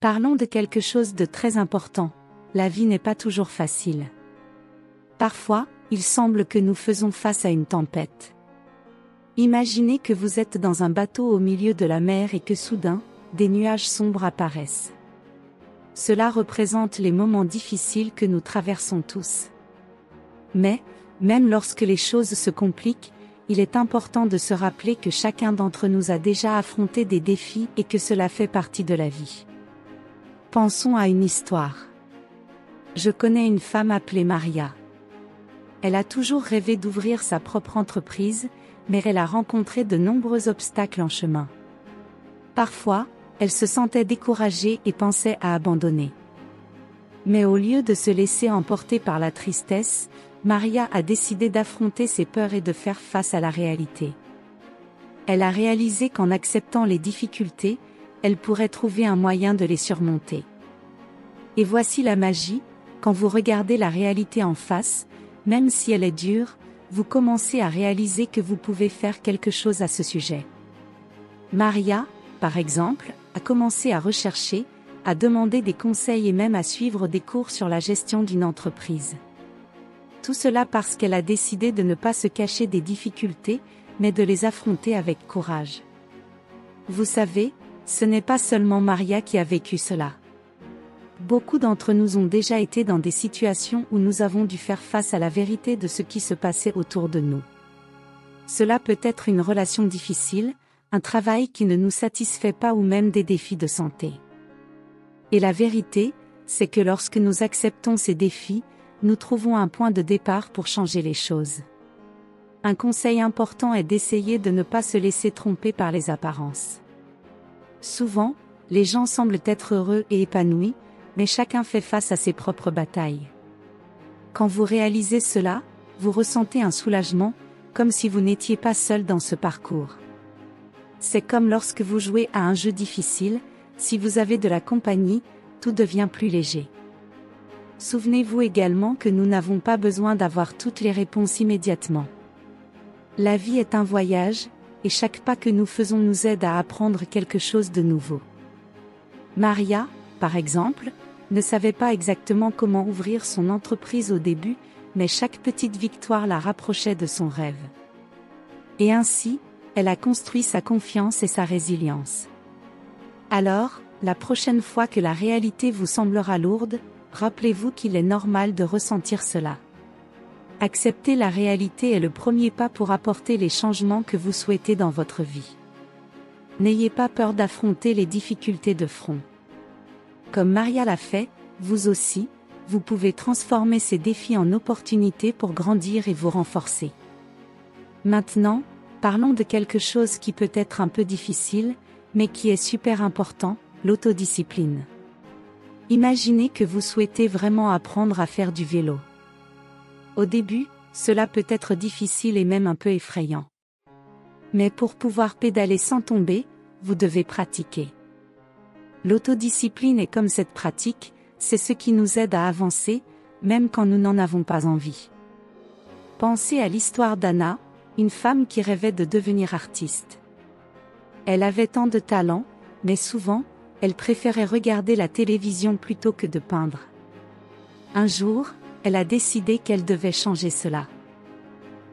Parlons de quelque chose de très important. La vie n'est pas toujours facile. Parfois, il semble que nous faisons face à une tempête. Imaginez que vous êtes dans un bateau au milieu de la mer et que soudain, des nuages sombres apparaissent. Cela représente les moments difficiles que nous traversons tous. Mais, même lorsque les choses se compliquent, il est important de se rappeler que chacun d'entre nous a déjà affronté des défis et que cela fait partie de la vie. Pensons à une histoire. Je connais une femme appelée Maria. Elle a toujours rêvé d'ouvrir sa propre entreprise, mais elle a rencontré de nombreux obstacles en chemin. Parfois, elle se sentait découragée et pensait à abandonner. Mais au lieu de se laisser emporter par la tristesse, Maria a décidé d'affronter ses peurs et de faire face à la réalité. Elle a réalisé qu'en acceptant les difficultés, elle pourrait trouver un moyen de les surmonter. Et voici la magie, quand vous regardez la réalité en face, même si elle est dure, vous commencez à réaliser que vous pouvez faire quelque chose à ce sujet. Maria, par exemple, a commencé à rechercher, à demander des conseils et même à suivre des cours sur la gestion d'une entreprise. Tout cela parce qu'elle a décidé de ne pas se cacher des difficultés, mais de les affronter avec courage. Vous savez, ce n'est pas seulement Maria qui a vécu cela. Beaucoup d'entre nous ont déjà été dans des situations où nous avons dû faire face à la vérité de ce qui se passait autour de nous. Cela peut être une relation difficile, un travail qui ne nous satisfait pas ou même des défis de santé. Et la vérité, c'est que lorsque nous acceptons ces défis, nous trouvons un point de départ pour changer les choses. Un conseil important est d'essayer de ne pas se laisser tromper par les apparences. Souvent, les gens semblent être heureux et épanouis, mais chacun fait face à ses propres batailles. Quand vous réalisez cela, vous ressentez un soulagement, comme si vous n'étiez pas seul dans ce parcours. C'est comme lorsque vous jouez à un jeu difficile, si vous avez de la compagnie, tout devient plus léger. Souvenez-vous également que nous n'avons pas besoin d'avoir toutes les réponses immédiatement. La vie est un voyage, et chaque pas que nous faisons nous aide à apprendre quelque chose de nouveau. Maria, par exemple, ne savait pas exactement comment ouvrir son entreprise au début, mais chaque petite victoire la rapprochait de son rêve. Et ainsi, elle a construit sa confiance et sa résilience. Alors, la prochaine fois que la réalité vous semblera lourde, rappelez-vous qu'il est normal de ressentir cela. Accepter la réalité est le premier pas pour apporter les changements que vous souhaitez dans votre vie. N'ayez pas peur d'affronter les difficultés de front. Comme Maria l'a fait, vous aussi, vous pouvez transformer ces défis en opportunités pour grandir et vous renforcer. Maintenant, parlons de quelque chose qui peut être un peu difficile, mais qui est super important, l'autodiscipline. Imaginez que vous souhaitez vraiment apprendre à faire du vélo. Au début, cela peut être difficile et même un peu effrayant. Mais pour pouvoir pédaler sans tomber, vous devez pratiquer. L'autodiscipline est comme cette pratique, c'est ce qui nous aide à avancer, même quand nous n'en avons pas envie. Pensez à l'histoire d'Anna, une femme qui rêvait de devenir artiste. Elle avait tant de talent, mais souvent, elle préférait regarder la télévision plutôt que de peindre. Un jour, elle a décidé qu'elle devait changer cela.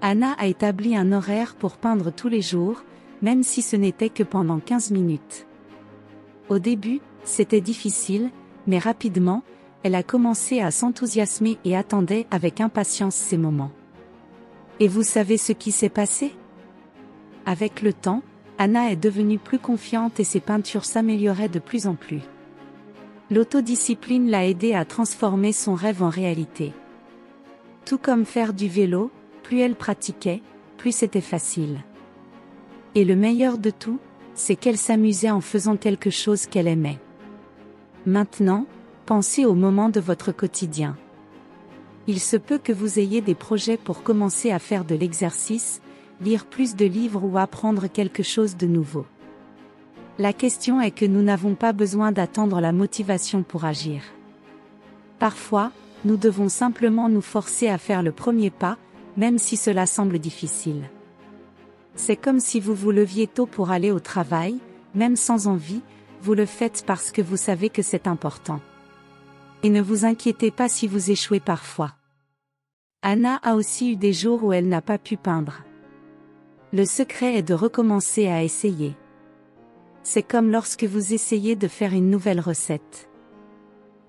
Anna a établi un horaire pour peindre tous les jours, même si ce n'était que pendant 15 minutes. Au début, c'était difficile, mais rapidement, elle a commencé à s'enthousiasmer et attendait avec impatience ces moments. Et vous savez ce qui s'est passé? Avec le temps, Anna est devenue plus confiante et ses peintures s'amélioraient de plus en plus. L'autodiscipline l'a aidée à transformer son rêve en réalité. Tout comme faire du vélo, plus elle pratiquait, plus c'était facile. Et le meilleur de tout, c'est qu'elle s'amusait en faisant quelque chose qu'elle aimait. Maintenant, pensez au moment de votre quotidien. Il se peut que vous ayez des projets pour commencer à faire de l'exercice, lire plus de livres ou apprendre quelque chose de nouveau. La question est que nous n'avons pas besoin d'attendre la motivation pour agir. Parfois, nous devons simplement nous forcer à faire le premier pas, même si cela semble difficile. C'est comme si vous vous leviez tôt pour aller au travail, même sans envie, vous le faites parce que vous savez que c'est important. Et ne vous inquiétez pas si vous échouez parfois. Anna a aussi eu des jours où elle n'a pas pu peindre. Le secret est de recommencer à essayer. C'est comme lorsque vous essayez de faire une nouvelle recette.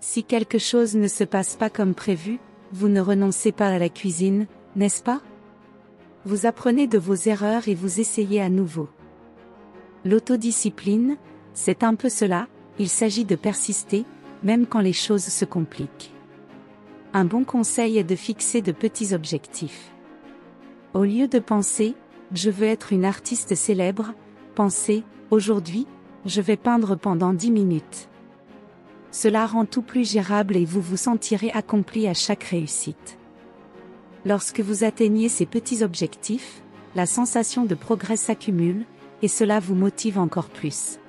Si quelque chose ne se passe pas comme prévu, vous ne renoncez pas à la cuisine, n'est-ce pas? Vous apprenez de vos erreurs et vous essayez à nouveau. L'autodiscipline, c'est un peu cela, il s'agit de persister, même quand les choses se compliquent. Un bon conseil est de fixer de petits objectifs. Au lieu de penser « je veux être une artiste célèbre », pensez « aujourd'hui, je vais peindre pendant 10 minutes ». Cela rend tout plus gérable et vous vous sentirez accompli à chaque réussite. Lorsque vous atteignez ces petits objectifs, la sensation de progrès s'accumule, et cela vous motive encore plus.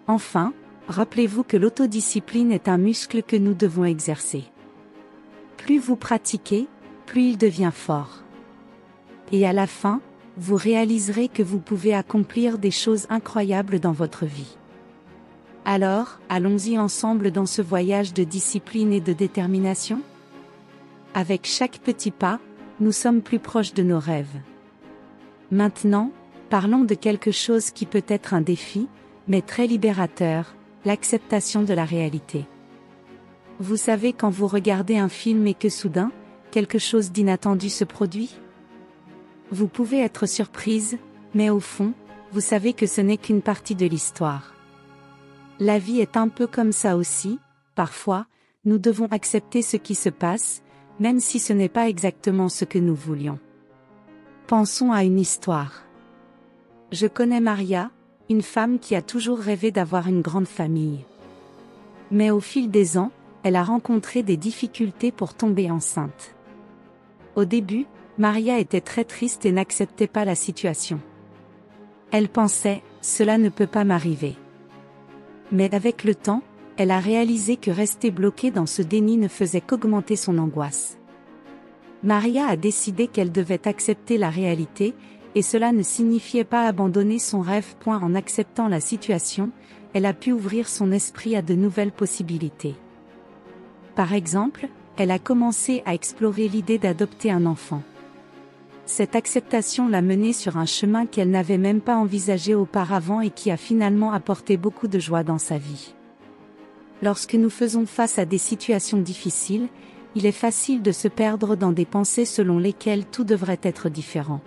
Enfin, rappelez-vous que l'autodiscipline est un muscle que nous devons exercer. Plus vous pratiquez, plus il devient fort. Et à la fin, vous réaliserez que vous pouvez accomplir des choses incroyables dans votre vie. Alors, allons-y ensemble dans ce voyage de discipline et de détermination? Avec chaque petit pas, nous sommes plus proches de nos rêves. Maintenant, parlons de quelque chose qui peut être un défi, mais très libérateur, l'acceptation de la réalité. Vous savez quand vous regardez un film et que soudain, quelque chose d'inattendu se produit? Vous pouvez être surprise, mais au fond, vous savez que ce n'est qu'une partie de l'histoire. La vie est un peu comme ça aussi, parfois, nous devons accepter ce qui se passe, même si ce n'est pas exactement ce que nous voulions. Pensons à une histoire. Je connais Maria, une femme qui a toujours rêvé d'avoir une grande famille. Mais au fil des ans, elle a rencontré des difficultés pour tomber enceinte. Au début, Maria était très triste et n'acceptait pas la situation. Elle pensait, cela ne peut pas m'arriver. Mais avec le temps, elle a réalisé que rester bloquée dans ce déni ne faisait qu'augmenter son angoisse. Maria a décidé qu'elle devait accepter la réalité, et cela ne signifiait pas abandonner son rêve. En acceptant la situation, elle a pu ouvrir son esprit à de nouvelles possibilités. Par exemple, elle a commencé à explorer l'idée d'adopter un enfant. Cette acceptation l'a menée sur un chemin qu'elle n'avait même pas envisagé auparavant et qui a finalement apporté beaucoup de joie dans sa vie. Lorsque nous faisons face à des situations difficiles, il est facile de se perdre dans des pensées selon lesquelles tout devrait être différent.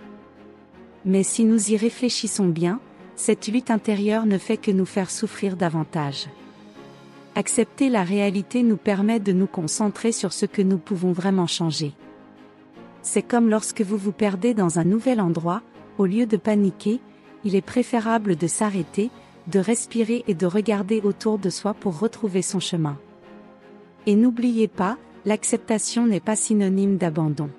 Mais si nous y réfléchissons bien, cette lutte intérieure ne fait que nous faire souffrir davantage. Accepter la réalité nous permet de nous concentrer sur ce que nous pouvons vraiment changer. C'est comme lorsque vous vous perdez dans un nouvel endroit, au lieu de paniquer, il est préférable de s'arrêter, de respirer et de regarder autour de soi pour retrouver son chemin. Et n'oubliez pas, l'acceptation n'est pas synonyme d'abandon.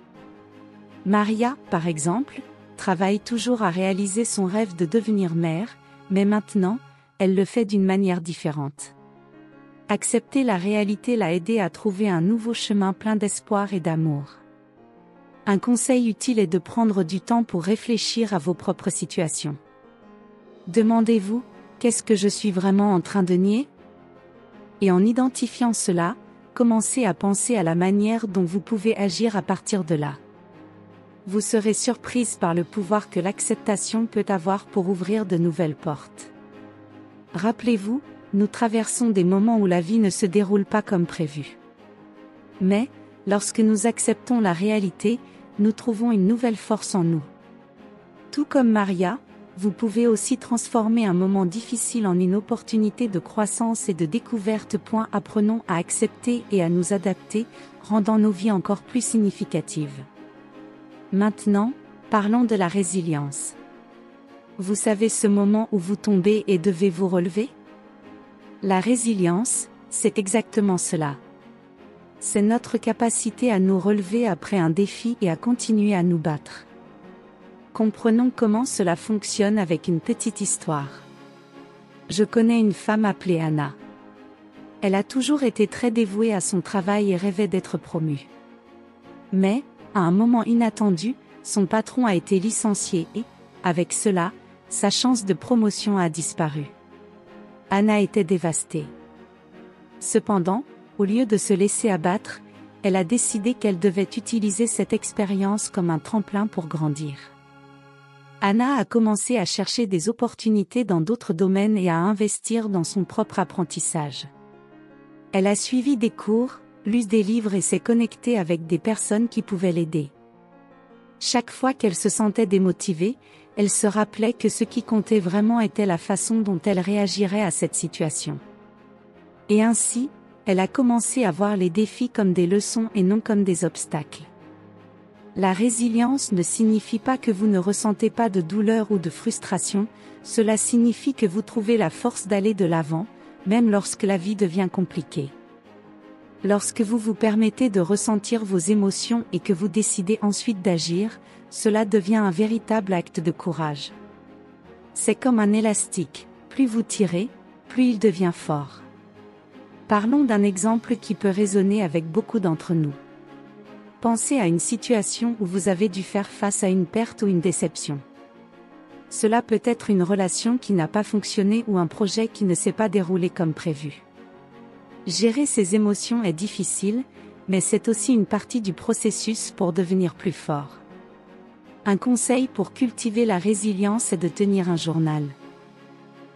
Maria, par exemple, travaille toujours à réaliser son rêve de devenir mère, mais maintenant, elle le fait d'une manière différente. Accepter la réalité l'a aidée à trouver un nouveau chemin plein d'espoir et d'amour. Un conseil utile est de prendre du temps pour réfléchir à vos propres situations. Demandez-vous, qu'est-ce que je suis vraiment en train de nier? Et en identifiant cela, commencez à penser à la manière dont vous pouvez agir à partir de là. Vous serez surprise par le pouvoir que l'acceptation peut avoir pour ouvrir de nouvelles portes. Rappelez-vous, nous traversons des moments où la vie ne se déroule pas comme prévu. Mais, lorsque nous acceptons la réalité, nous trouvons une nouvelle force en nous. Tout comme Maria, vous pouvez aussi transformer un moment difficile en une opportunité de croissance et de découverte. Apprenons à accepter et à nous adapter, rendant nos vies encore plus significatives. Maintenant, parlons de la résilience. Vous savez ce moment où vous tombez et devez vous relever? La résilience, c'est exactement cela. C'est notre capacité à nous relever après un défi et à continuer à nous battre. Comprenons comment cela fonctionne avec une petite histoire. Je connais une femme appelée Anna. Elle a toujours été très dévouée à son travail et rêvait d'être promue. Mais, à un moment inattendu, son patron a été licencié et, avec cela, sa chance de promotion a disparu. Anna était dévastée. Cependant, au lieu de se laisser abattre, elle a décidé qu'elle devait utiliser cette expérience comme un tremplin pour grandir. Anna a commencé à chercher des opportunités dans d'autres domaines et à investir dans son propre apprentissage. Elle a suivi des cours, lu des livres et s'est connectée avec des personnes qui pouvaient l'aider. Chaque fois qu'elle se sentait démotivée, elle se rappelait que ce qui comptait vraiment était la façon dont elle réagirait à cette situation. Et ainsi, elle a commencé à voir les défis comme des leçons et non comme des obstacles. La résilience ne signifie pas que vous ne ressentez pas de douleur ou de frustration, cela signifie que vous trouvez la force d'aller de l'avant, même lorsque la vie devient compliquée. Lorsque vous vous permettez de ressentir vos émotions et que vous décidez ensuite d'agir, cela devient un véritable acte de courage. C'est comme un élastique, plus vous tirez, plus il devient fort. Parlons d'un exemple qui peut résonner avec beaucoup d'entre nous. Pensez à une situation où vous avez dû faire face à une perte ou une déception. Cela peut être une relation qui n'a pas fonctionné ou un projet qui ne s'est pas déroulé comme prévu. Gérer ces émotions est difficile, mais c'est aussi une partie du processus pour devenir plus fort. Un conseil pour cultiver la résilience est de tenir un journal.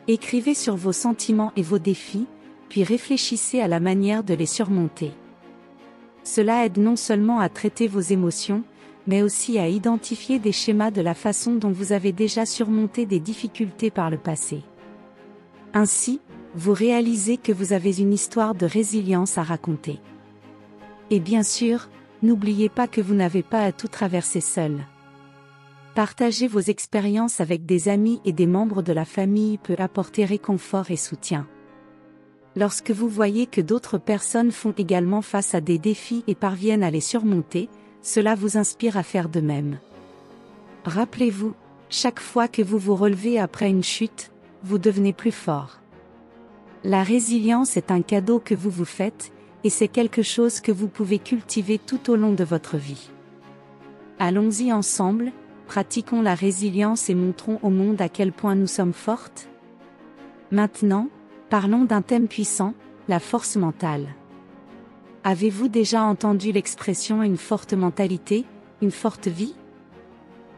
Écrivez sur vos sentiments et vos défis, puis réfléchissez à la manière de les surmonter. Cela aide non seulement à traiter vos émotions, mais aussi à identifier des schémas de la façon dont vous avez déjà surmonté des difficultés par le passé. Ainsi, vous réalisez que vous avez une histoire de résilience à raconter. Et bien sûr, n'oubliez pas que vous n'avez pas à tout traverser seul. Partager vos expériences avec des amis et des membres de la famille peut apporter réconfort et soutien. Lorsque vous voyez que d'autres personnes font également face à des défis et parviennent à les surmonter, cela vous inspire à faire de même. Rappelez-vous, chaque fois que vous vous relevez après une chute, vous devenez plus fort. La résilience est un cadeau que vous vous faites, et c'est quelque chose que vous pouvez cultiver tout au long de votre vie. Allons-y ensemble, pratiquons la résilience et montrons au monde à quel point nous sommes fortes. Maintenant, parlons d'un thème puissant, la force mentale. Avez-vous déjà entendu l'expression une forte mentalité, une forte vie?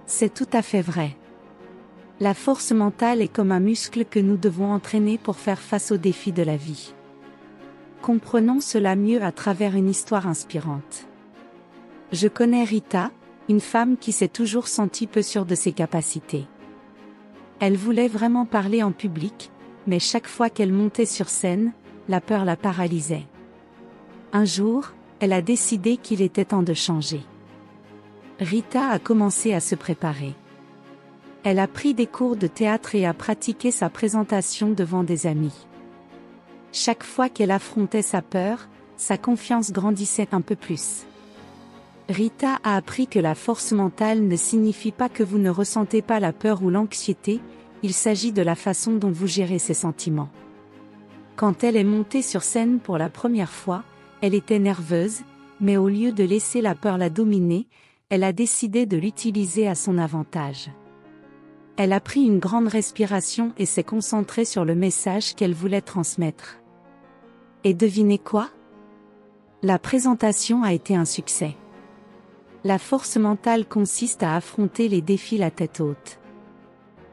C'est tout à fait vrai. La force mentale est comme un muscle que nous devons entraîner pour faire face aux défis de la vie. Comprenons cela mieux à travers une histoire inspirante. Je connais Rita, une femme qui s'est toujours sentie peu sûre de ses capacités. Elle voulait vraiment parler en public, mais chaque fois qu'elle montait sur scène, la peur la paralysait. Un jour, elle a décidé qu'il était temps de changer. Rita a commencé à se préparer. Elle a pris des cours de théâtre et a pratiqué sa présentation devant des amis. Chaque fois qu'elle affrontait sa peur, sa confiance grandissait un peu plus. Rita a appris que la force mentale ne signifie pas que vous ne ressentez pas la peur ou l'anxiété, il s'agit de la façon dont vous gérez ces sentiments. Quand elle est montée sur scène pour la première fois, elle était nerveuse, mais au lieu de laisser la peur la dominer, elle a décidé de l'utiliser à son avantage. Elle a pris une grande respiration et s'est concentrée sur le message qu'elle voulait transmettre. Et devinez quoi? La présentation a été un succès. La force mentale consiste à affronter les défis la tête haute.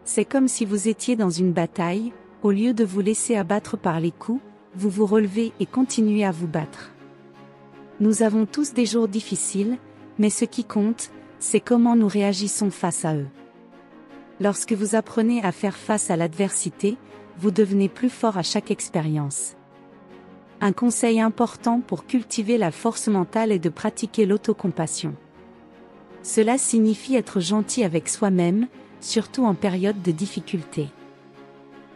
C'est comme si vous étiez dans une bataille, au lieu de vous laisser abattre par les coups, vous vous relevez et continuez à vous battre. Nous avons tous des jours difficiles, mais ce qui compte, c'est comment nous réagissons face à eux. Lorsque vous apprenez à faire face à l'adversité, vous devenez plus fort à chaque expérience. Un conseil important pour cultiver la force mentale est de pratiquer l'autocompassion. Cela signifie être gentil avec soi-même, surtout en période de difficulté.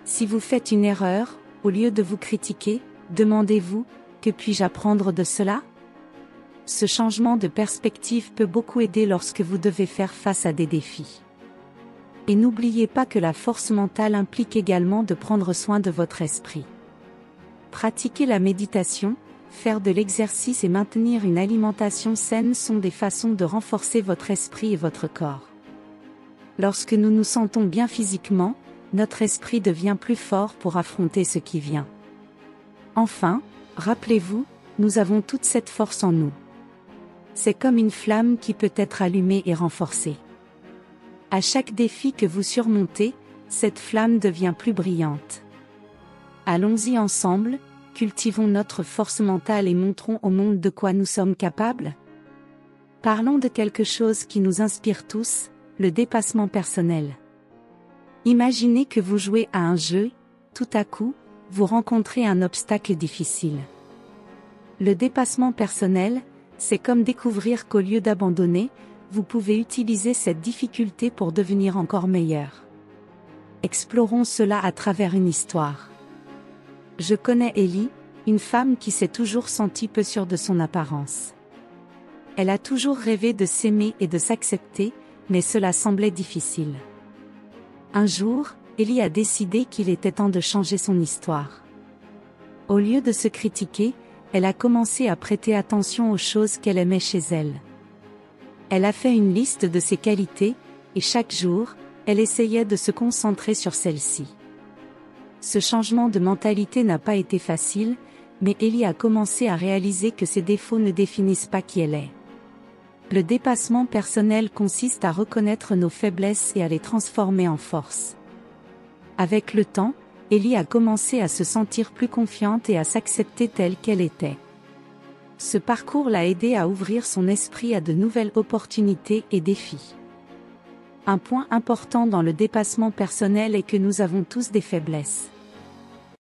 Si vous faites une erreur, au lieu de vous critiquer, demandez-vous, que puis-je apprendre de cela? Ce changement de perspective peut beaucoup aider lorsque vous devez faire face à des défis. Et n'oubliez pas que la force mentale implique également de prendre soin de votre esprit. Pratiquer la méditation, faire de l'exercice et maintenir une alimentation saine sont des façons de renforcer votre esprit et votre corps. Lorsque nous nous sentons bien physiquement, notre esprit devient plus fort pour affronter ce qui vient. Enfin, rappelez-vous, nous avons toute cette force en nous. C'est comme une flamme qui peut être allumée et renforcée. À chaque défi que vous surmontez, cette flamme devient plus brillante. Allons-y ensemble, cultivons notre force mentale et montrons au monde de quoi nous sommes capables. Parlons de quelque chose qui nous inspire tous, le dépassement personnel. Imaginez que vous jouez à un jeu, tout à coup, vous rencontrez un obstacle difficile. Le dépassement personnel, c'est comme découvrir qu'au lieu d'abandonner, vous pouvez utiliser cette difficulté pour devenir encore meilleur. Explorons cela à travers une histoire. Je connais Ellie, une femme qui s'est toujours sentie peu sûre de son apparence. Elle a toujours rêvé de s'aimer et de s'accepter, mais cela semblait difficile. Un jour, Ellie a décidé qu'il était temps de changer son histoire. Au lieu de se critiquer, elle a commencé à prêter attention aux choses qu'elle aimait chez elle. Elle a fait une liste de ses qualités, et chaque jour, elle essayait de se concentrer sur celles-ci. Ce changement de mentalité n'a pas été facile, mais Ellie a commencé à réaliser que ses défauts ne définissent pas qui elle est. Le dépassement personnel consiste à reconnaître nos faiblesses et à les transformer en force. Avec le temps, Ellie a commencé à se sentir plus confiante et à s'accepter telle qu'elle était. Ce parcours l'a aidée à ouvrir son esprit à de nouvelles opportunités et défis. Un point important dans le dépassement personnel est que nous avons tous des faiblesses.